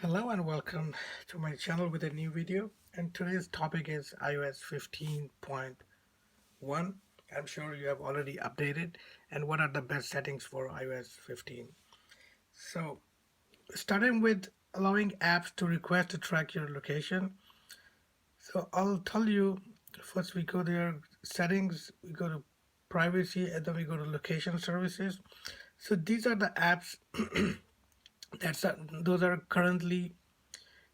Hello and welcome to my channel with a new video, and today's topic is iOS 15.1. I'm sure you have already updated, and what are the best settings for iOS 15. So starting with allowing apps to request to track your location. So I'll tell you, first we go there, settings, we go to privacy, and then we go to location services. So these are the apps those are currently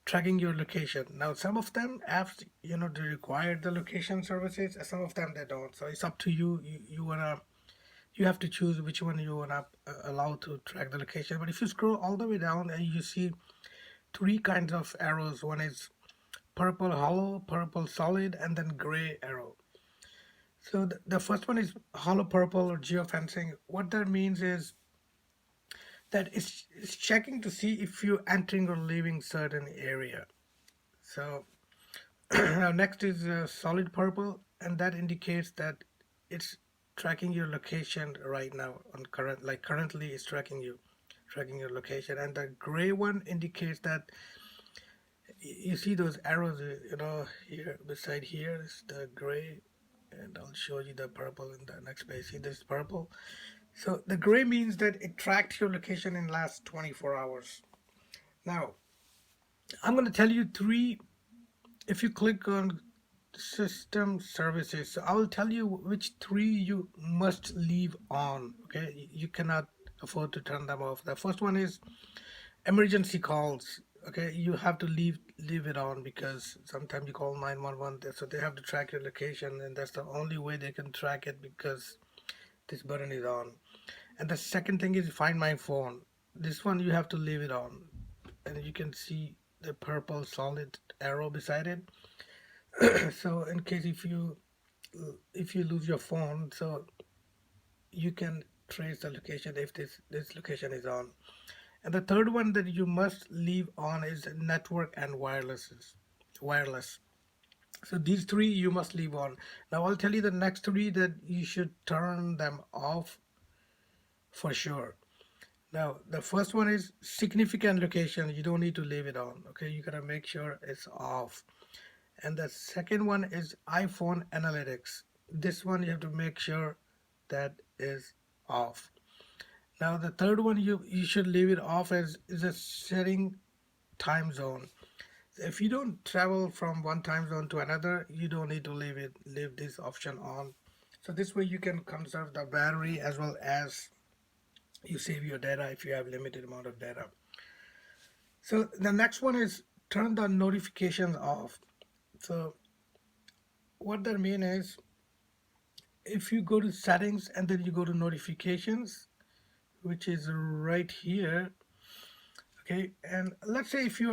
tracking your location. Now, some of them apps, they require the location services, and some of them they don't. So it's up to you. You have to choose which one you wanna allow to track the location. But if you scroll all the way down and you see three kinds of arrows, one is purple hollow, purple solid, and then gray arrow. So the first one is hollow purple or geofencing. What that means is that it's checking to see if you're entering or leaving certain area. So now next is solid purple, and that indicates that it's tracking your location right now on currently it's tracking your location. And the gray one indicates that you see those arrows, here beside here is the gray, and I'll show you the purple in the next page. See this purple? So the gray means that it tracked your location in last 24 hours. Now, I'm going to tell you three. If you click on system services, so I will tell you which three you must leave on. Okay, you cannot afford to turn them off. The first one is emergency calls. Okay, you have to leave it on, because sometimes you call 911, so they have to track your location, and that's the only way they can track it, because this button is on. And the second thing is find my phone. This one you have to leave it on, and you can see the purple solid arrow beside it. So in case if you lose your phone, so you can trace the location if this location is on. And the third one that you must leave on is network and wireless. So these three you must leave on. Now I'll tell you the next three that you should turn them off for sure. Now the first one is significant location. You don't need to leave it on. Okay, you gotta make sure it's off. And the second one is iPhone analytics. This one you have to make sure that is off. Now the third one you should leave it off as is a setting time zone. If you don't travel from one time zone to another, you don't need to leave this option on. So this way you can conserve the battery, as well as you save your data if you have limited amount of data. So the next one is turn the notifications off. So what that means is, if you go to settings and then you go to notifications, which is right here, okay, and let's say if you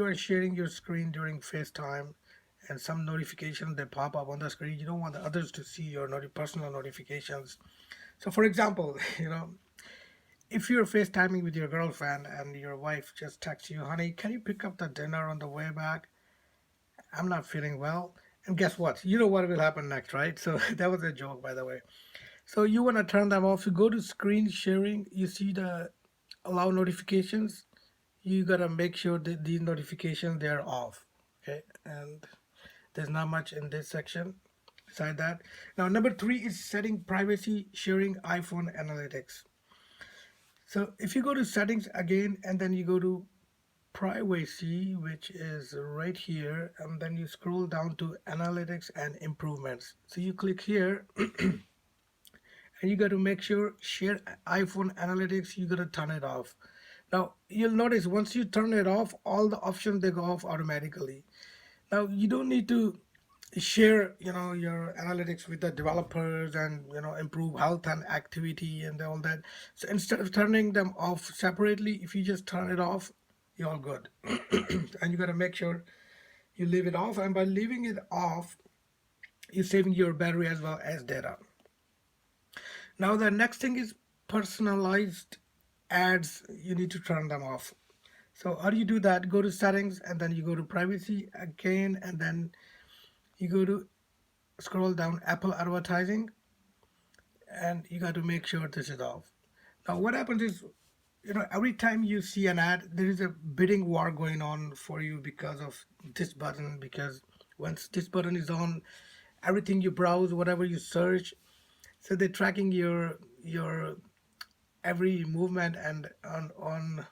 are sharing your screen during FaceTime, and some notifications they pop up on the screen, you don't want the others to see your personal notifications. So for example, if you're FaceTiming with your girlfriend and your wife just texts you, honey, can you pick up the dinner on the way back? I'm not feeling well. And guess what? You know what will happen next, right? So that was a joke, by the way. So you want to turn them off. You go to screen sharing, you see the allow notifications. You gotta make sure that these notifications they're off. Okay, and there's not much in this section beside that. Now number three is setting privacy sharing iPhone analytics. So if you go to settings again, and then you go to privacy, which is right here, and then you scroll down to analytics and improvements. So you click here, and you got to make sure share iPhone analytics, you got to turn it off. Now you'll notice once you turn it off, all the options they go off automatically. Now you don't need to share your analytics with the developers, and improve health and activity and all that. So instead of turning them off separately, if you just turn it off, you're all good. And you got to make sure you leave it off, and by leaving it off, you're saving your battery as well as data. Now the next thing is personalized ads. You need to turn them off. So how do you do that? Go to settings, and then you go to privacy again, and then you go to scroll down Apple advertising, and you got to make sure this is off. Now what happens is, every time you see an ad, there is a bidding war going on for you because of this button. Because once this button is on, everything you browse, whatever you search, so they're tracking your every movement, and on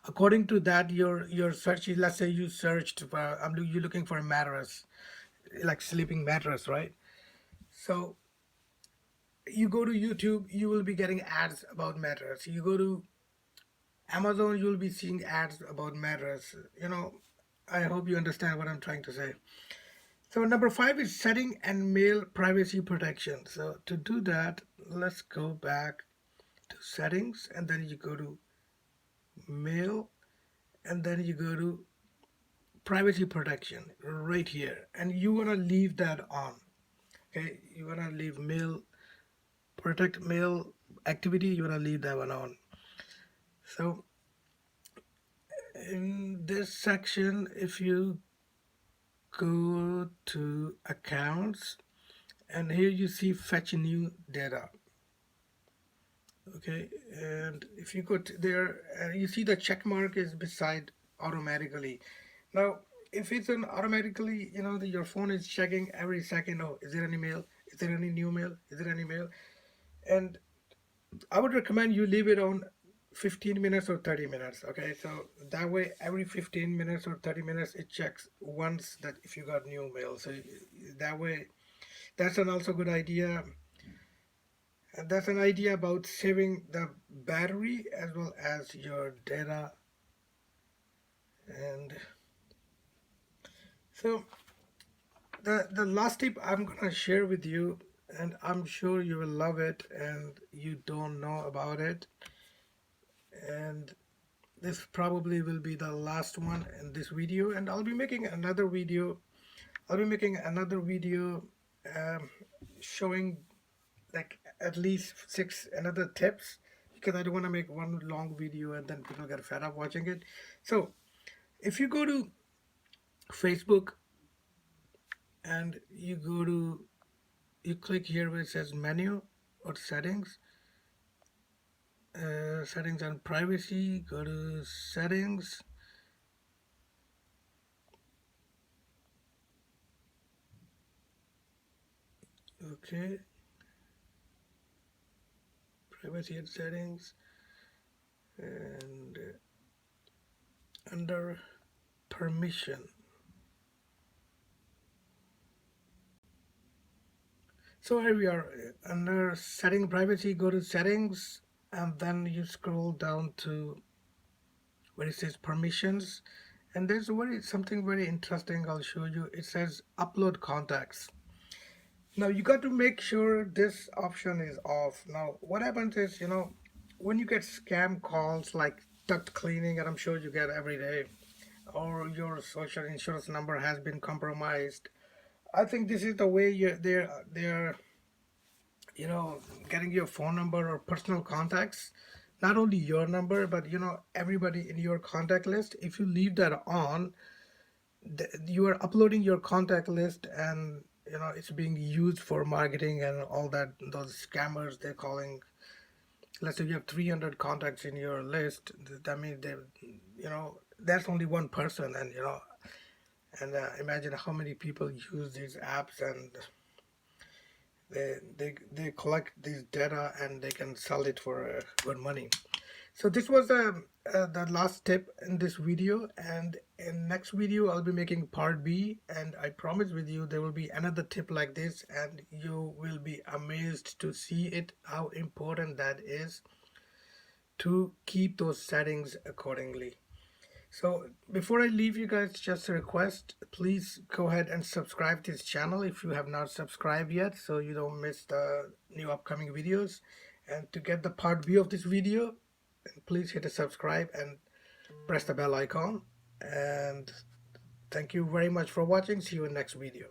according to that, your search. Let's say you searched for, you looking for a mattress, like sleeping mattress, right? So you go to YouTube, you will be getting ads about mattress. You go to Amazon, you'll be seeing ads about mattress. I hope you understand what I'm trying to say. So number 5 is setting and mail privacy protection. So to do that, let's go back to settings, and then you go to mail, and then you go to privacy protection right here, and you want to leave that on. Okay, you want to leave mail, protect mail activity, you want to leave that one on. So in this section, if you go to accounts, and here you see fetch new data. Okay, and if you go to there, you see the check mark is beside automatically. Now if it's an automatically, your phone is checking every second, oh, is there any mail, is there any new mail, is there any mail? And I would recommend you leave it on 15 minutes or 30 minutes. Okay, so that way every 15 minutes or 30 minutes it checks once that if you got new mail. So that way, that's an also good idea. And that's an idea about saving the battery as well as your data. And so the last tip I'm gonna share with you, and I'm sure you will love it and you don't know about it, and this probably will be the last one in this video, and I'll be making another video. Showing like at least 6 another tips, because I don't want to make one long video and then people get fed up watching it. So if you go to Facebook and you click here where it says menu or settings, settings and privacy, go to settings. Okay, privacy and settings, and under permission. So here we are under setting privacy. Go to settings, and then you scroll down to where it says permissions, and there's something very interesting I'll show you. It says upload contacts. Now you got to make sure this option is off. Now what happens is, when you get scam calls like duct cleaning, and I'm sure you get every day, or your social insurance number has been compromised, I think this is the way they're getting your phone number or personal contacts, not only your number, but everybody in your contact list. If you leave that on, you are uploading your contact list, and it's being used for marketing and all that. Those scammers, they're calling. Let's say you have 300 contacts in your list, that means that's only one person, and imagine how many people use these apps, and they collect this data and they can sell it for good money. So this was the last tip in this video, and in next video I'll be making part B, and I promise with you there will be another tip like this, and you will be amazed to see it, how important that is to keep those settings accordingly. So before I leave you guys, just a request, please go ahead and subscribe to this channel if you have not subscribed yet, so you don't miss the new upcoming videos. And to get the part B of this video, please hit the subscribe and press the bell icon. And thank you very much for watching. See you in next video.